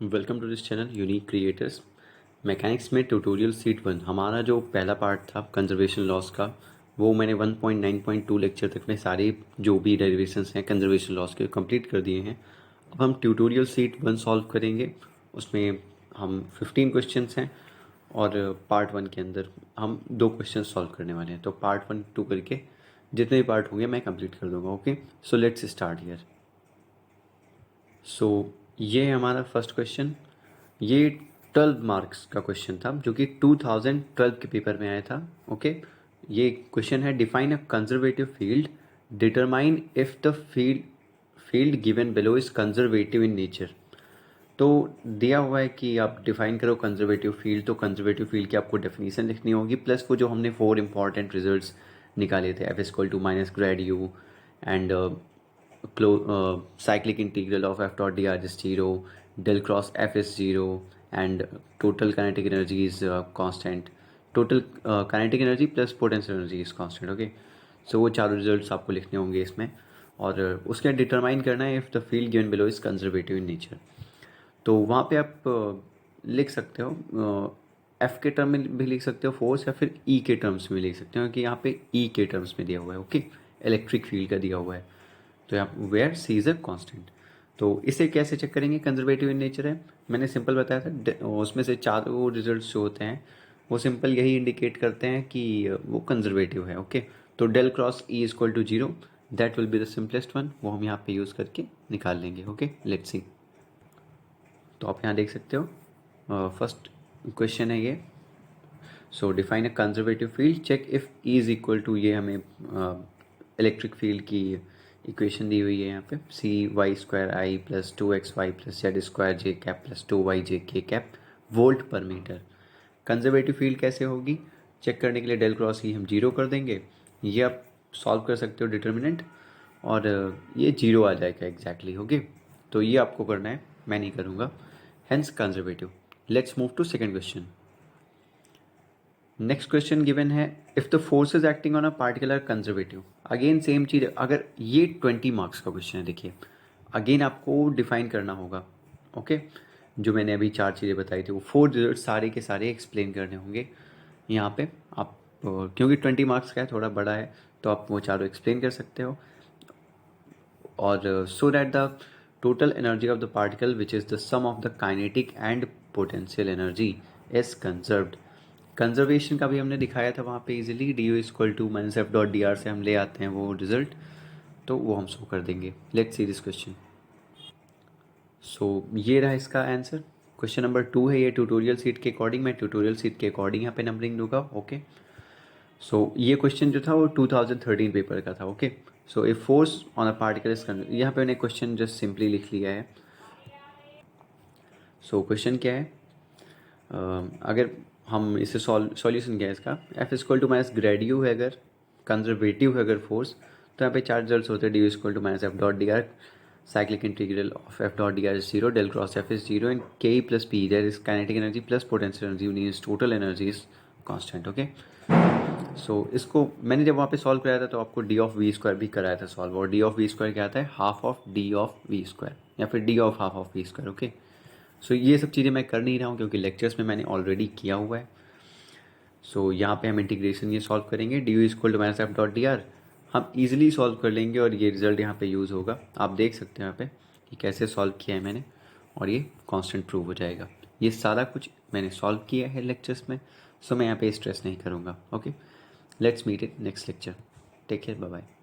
Welcome to this channel unique creators. Mechanics में tutorial sheet 1 हमारा जो पहला पार्ट था कंजर्वेशन लॉस का, वो मैंने 1.9.2 लेक्चर तक में सारे जो भी डेरिवेशंस हैं कंजर्वेशन लॉस के कंप्लीट कर दिए हैं। अब हम ट्यूटोरियल सीट 1 सॉल्व करेंगे। उसमें हम 15 क्वेश्चंस हैं और पार्ट 1 के अंदर हम 2 क्वेश्चन सॉल्व करने वाले हैं। तो पार्ट 1 2 करके जितने भी पार्ट होंगे मैं कंप्लीट कर दूंगा। Okay, so let's start here. So ये है हमारा फर्स्ट क्वेश्चन। ये 12 मार्क्स का क्वेश्चन था जो कि 2012 के पेपर में आया था। ओके, ये क्वेश्चन है define a conservative field, determine if the field given below is conservative in nature. तो दिया हुआ है कि आप डिफाइन करो कंजर्वेटिव फील्ड, तो कंजर्वेटिव फील्ड की आपको डेफिनेशन लिखनी होगी प्लस वो जो हमने 4 इंपॉर्टेंट रिजल्ट्स निकाले थे, F equal to minus grad U and cyclic integral of f dot dr is 0, del cross f is 0, and total kinetic energy is constant. Total kinetic energy plus potential energy is constant. Okay, so वो चारों results आपको लिखने होंगे इसमें और उसके determine करना है if the field given below is conservative in nature. तो वहाँ पे आप लिख सकते हो एफ के टर्म में भी लिख सकते हो फोर्स, या फिर ई के टर्म्स में लिख सकते हो कि यहाँ पे ई के टर्म्स में दिया हुआ है। ओके, इलेक्ट्रिक फील्ड का दिया हुआ है तो यहाँ where C is a constant. तो इसे कैसे चेक करेंगे कंजर्वेटिव इन नेचर है, मैंने सिंपल बताया था। उसमें से चारों रिजल्ट्स जो होते हैं वो सिंपल यही इंडिकेट करते हैं कि वो कंजर्वेटिव है। ओके, तो del cross E is equal to 0, that will be the simplest one, वो हम यहाँ पे यूज़ करके निकाल लेंगे। Okay, let's see. तो आप यहाँ देख सकते हो फर्स्ट क्वेश्चन है ये। So define a conservative field, check if E is equal to, ये हमें इलेक्ट्रिक फील्ड की इक्वेशन दी हुई है यहाँ पे, C Y square I plus 2xy plus Z square J cap plus 2y J K cap volt पर metre. Conservative field कैसे होगी चेक करने के लिए डेल क्रॉस ई हम 0 कर देंगे। ये आप सॉल्व कर सकते हो डिटर्मिनेंट, और ये 0 आ जाएगा एग्जैक्टली। ओके, तो ये आपको करना है, मैं नहीं करूँगा, hence conservative. Let's move to second question. Next question given है if the force is acting on a particle are conservative. Again same चीज़, अगर ये 20 मार्क्स का क्वेश्चन है, देखिए अगेन आपको डिफाइन करना होगा। ओके, जो मैंने अभी 4 चीज़ें बताई थी वो 4 रिजल्ट सारे के सारे एक्सप्लेन करने होंगे यहाँ पे आप, क्योंकि 20 मार्क्स का है, थोड़ा बड़ा है, तो आप वो चारों एक्सप्लेन कर सकते हो। और so that the total energy of the particle which is the sum of the kinetic and potential energy is conserved. Conservation का भी हमने दिखाया था वहाँ पे easily, d U equal to minus F dot D r से हम ले आते हैं वो रिजल्ट, तो वो हम शो कर देंगे। Let's see this question. So ये रहा इसका आंसर। क्वेश्चन नंबर 2 है ये ट्यूटोरियल सीट के अकॉर्डिंग, मैं ट्यूटोरियल सीट के अकॉर्डिंग यहाँ पे नंबरिंग दूंगा। ओके, सो ये क्वेश्चन जो था वो 2013 पेपर का था। Okay, so a force on a particle is, यहाँ पे मैंने क्वेश्चन जस्ट सिंपली लिख लिया है। सो क्वेश्चन क्या है, अगर हम इसे सॉल्यूशन क्या है इसका, F equal to minus grad U है अगर कंजर्वेटिव है अगर फोर्स, तो यहाँ पे 4 रिजल्ट होते हैं, D equal to minus F dot D R, cyclic integral of F dot D R is 0, del cross F is 0 and K plus P, that is kinetic energy plus potential energy means total energy is constant. Okay, so इसको मैंने जब वहाँ पे solve कराया था तो आपको D of V square भी कराया था सॉल्व, और डी ऑफ वी स्क्वायर क्या आता है, half of D of V square या फिर D of half of V square. Okay, so ये सब चीज़ें मैं कर नहीं रहा हूँ क्योंकि लेक्चर्स में मैंने ऑलरेडी किया हुआ है। सो यहाँ पे हम इंटीग्रेशन ये सॉल्व करेंगे, d U equal to minus F dot D r हम इजीली सॉल्व कर लेंगे और ये रिजल्ट यहाँ पे यूज़ होगा। आप देख सकते हैं यहाँ पे कि कैसे सॉल्व किया है मैंने, और ये कांस्टेंट प्रूव हो जाएगा। ये सारा कुछ मैंने सॉल्व किया है लेक्चर्स में, सो मैं यहाँ पे स्ट्रेस नहीं करूँगा। Okay, let's meet it next lecture. Take care, bye bye.